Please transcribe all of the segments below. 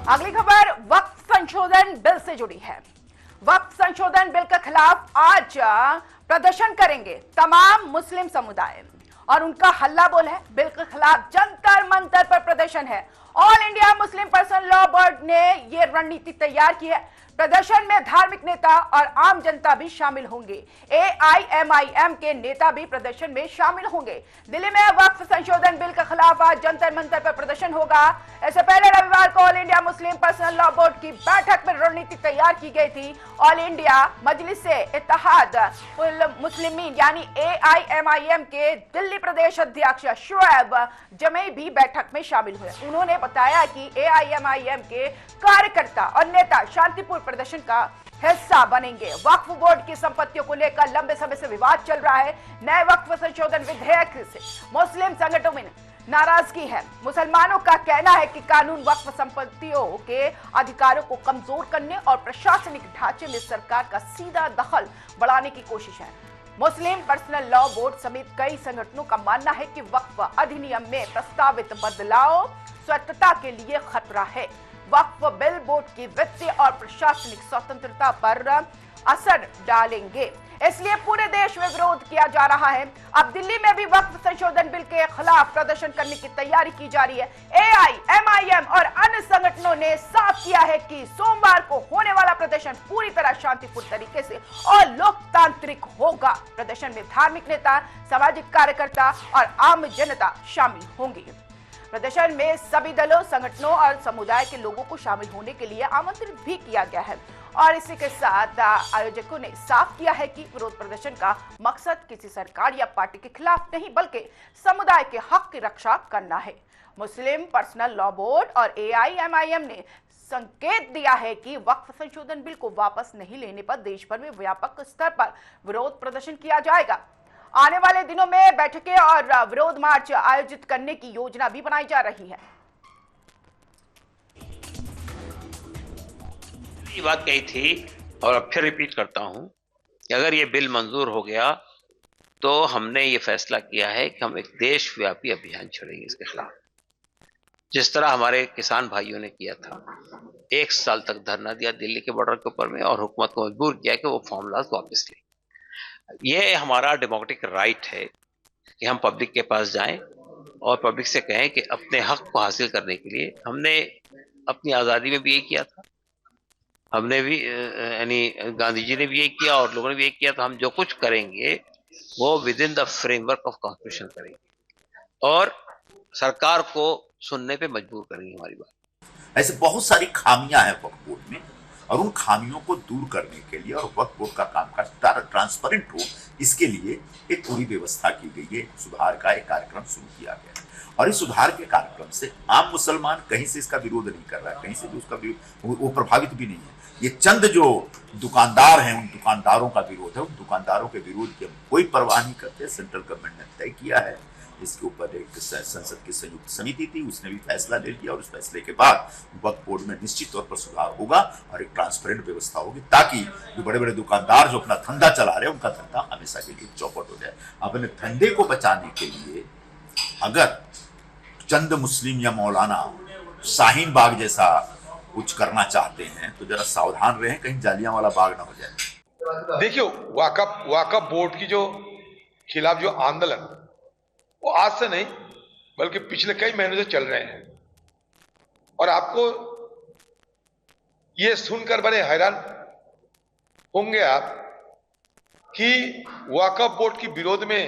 अगली खबर वक्फ संशोधन बिल से जुड़ी है। वक्फ संशोधन बिल के खिलाफ आज प्रदर्शन करेंगे तमाम मुस्लिम समुदाय और उनका हल्ला बोल है। बिल के खिलाफ जंतर मंतर पर प्रदर्शन है। All India Muslim personal law board ने यह रणनीति तैयार की है। प्रदर्शन में धार्मिक नेता और आम जनता भी शामिल होंगे। एआईएमआईएम के नेता भी प्रदर्शन में शामिल होंगे। दिल्ली में वक्फ संशोधन बिल के खिलाफ आज जंतर मंतर पर प्रदर्शन होगा। इससे पहले रविवार को all India Muslim personal law board की बैठक में रणनीति तैयार की गई थी। ऑल इंडिया मजलिस इत्तेहाद मुस्लिमीन यानी एआईएमआईएम के दिल्ली प्रदेश अध्यक्ष शुएब जमई भी बैठक में शामिल हुए। उन्होंने बताया कि एआईएमआईएम के कार्यकर्ता और नेता शांतिपूर्ण प्रदर्शन का हिस्सा बनेंगे। वक्फ बोर्ड की संपत्तियों को लेकर लंबे समय से विवाद चल रहा है। नए वक्फ संशोधन विधेयक से मुस्लिम संगठनों में नाराजगी है। मुसलमानों का कहना है कि कानून वक्फ संपत्तियों के अधिकारों को कमजोर करने और प्रशासनिक ढांचे में सरकार का सीधा दखल बढ़ाने की कोशिश है। मुस्लिम पर्सनल लॉ बोर्ड समेत कई संगठनों का मानना है कि वक्फ अधिनियम में प्रस्तावित बदलाव स्वतंत्रता के लिए खतरा है। वक्फ बिल बोर्ड की वित्तीय और प्रशासनिक स्वतंत्रता पर असर डालेंगे, इसलिए पूरे देश में विरोध किया जा रहा है। अब दिल्ली में भी वक्फ संशोधन बिल के खिलाफ प्रदर्शन करने की तैयारी की जा रही है। एआईएमआईएम और अन्य संगठनों ने साफ किया है कि सोमवार को होने वाला प्रदर्शन पूरी तरह शांतिपूर्ण तरीके से और लोकतांत्रिक होगा। प्रदर्शन में धार्मिक नेता, सामाजिक कार्यकर्ता और आम जनता शामिल होंगी। प्रदर्शन में सभी दलों, संगठनों और समुदाय के लोगों को शामिल होने के लिए आमंत्रित भी किया गया है और इसी के साथ आयोजकों ने साफ किया है कि विरोध प्रदर्शन का मकसद किसी सरकार या पार्टी के खिलाफ नहीं बल्कि समुदाय के हक की रक्षा करना है। मुस्लिम पर्सनल लॉ बोर्ड और एआईएमआईएम ने संकेत दिया है कि वक्फ संशोधन बिल को वापस नहीं लेने पर देश भर में व्यापक स्तर पर विरोध प्रदर्शन किया जाएगा। आने वाले दिनों में बैठकें और विरोध मार्च आयोजित करने की योजना भी बनाई जा रही है। ये बात कही थी और अब फिर रिपीट करता हूं कि अगर ये बिल मंजूर हो गया तो हमने ये फैसला किया है कि हम एक देशव्यापी अभियान छेड़ेंगे इसके खिलाफ। जिस तरह हमारे किसान भाइयों ने किया था, 1 साल तक धरना दिया दिल्ली के बॉर्डर के ऊपर में और हुकूमत को मजबूर किया कि वो फॉर्मूलाज वापस लें। ये हमारा डेमोक्रेटिक राइट है कि हम पब्लिक के पास जाएं और पब्लिक से कहें कि अपने हक को हासिल करने के लिए हमने अपनी आज़ादी में भी यही किया था, हमने भी यानी गांधी जी ने भी यही किया और लोगों ने भी यही किया। तो हम जो कुछ करेंगे वो with in the framework of constitution करेंगे और सरकार को सुनने पे मजबूर करेंगे हमारी बात। ऐसे बहुत सारी खामियां हैं वक्फ बोर्ड में और उन खामियों को दूर करने के लिए और वक्फ बोर्ड का कामकाज ट्रांसपेरेंट हो, इसके लिए एक पूरी व्यवस्था की गई है। सुधार का एक कार्यक्रम शुरू किया गया और इस सुधार के कार्यक्रम से आम मुसलमान कहीं से इसका विरोध नहीं कर रहा है, कहीं से भी उसका वो प्रभावित भी नहीं है। ये चंद जो दुकानदार हैं, उन दुकानदारों का विरोध है। उन दुकानदारों के विरोध की हम कोई परवाह नहीं करते। सेंट्रल गवर्नमेंट ने तय किया है, इसके ऊपर एक संसद की संयुक्त समिति थी, उसने भी फैसला ले लिया और उस फैसले के बाद वक्फ बोर्ड में निश्चित तौर पर सुधार होगा और एक ट्रांसपेरेंट व्यवस्था होगी ताकि जो बड़े बड़े दुकानदार जो अपना धंधा चला रहे हैं उनका धंधा हमेशा के लिए चौपट हो जाए। अपने धंधे को बचाने के लिए अगर चंद मुस्लिम या मौलाना शाहीन बाग जैसा कुछ करना चाहते हैं तो जरा सावधान रहें, कहीं जालियांवाला बाग ना हो जाए। देखियो, वाकफ बोर्ड की जो खिलाफ जो आंदोलन वो आज से नहीं बल्कि पिछले कई महीनों से चल रहे हैं और आपको ये सुनकर बड़े हैरान होंगे आप कि वाकफ बोर्ड के विरोध में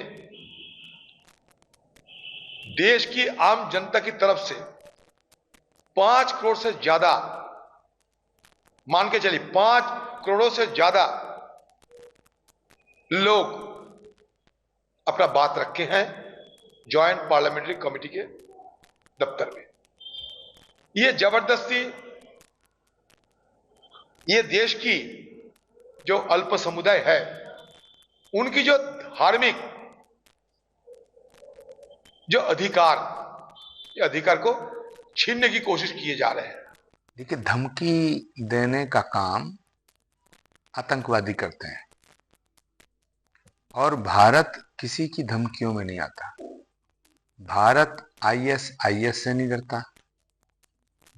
देश की आम जनता की तरफ से 5 करोड़ से ज्यादा, मान के चलिए 5 करोड़ से ज्यादा लोग अपना बात रखे हैं ज्वाइंट पार्लियामेंट्री कमेटी के दफ्तर में। ये जबरदस्ती ये देश की जो अल्प समुदाय है उनकी जो धार्मिक जो अधिकार, ये अधिकार को छीनने की कोशिश किए जा रहे हैं। देखिए, धमकी देने का काम आतंकवादी करते हैं और भारत किसी की धमकियों में नहीं आता। भारत आईएसआईएस से नहीं डरता,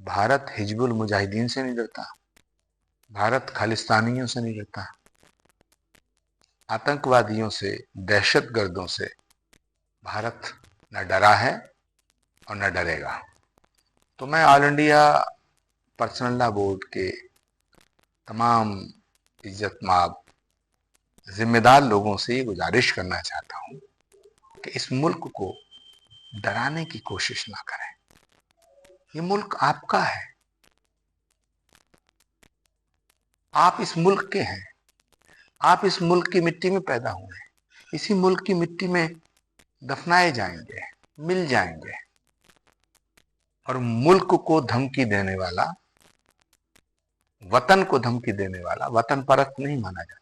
भारत हिजबुल मुजाहिदीन से नहीं डरता, भारत खालिस्तानियों से नहीं डरता, आतंकवादियों से, दहशतगर्दों से भारत न डरा है और न डरेगा। तो मैं all India personal law board के तमाम इज्जतमाब जिम्मेदार लोगों से ये गुजारिश करना चाहता हूं कि इस मुल्क को डराने की कोशिश ना करें। ये मुल्क आपका है, आप इस मुल्क के हैं, आप इस मुल्क की मिट्टी में पैदा हुए हैं, इसी मुल्क की मिट्टी में दफनाए जाएंगे, मिल जाएंगे। और मुल्क को धमकी देने वाला, वतन को धमकी देने वाला वतन परस्त नहीं माना जाता।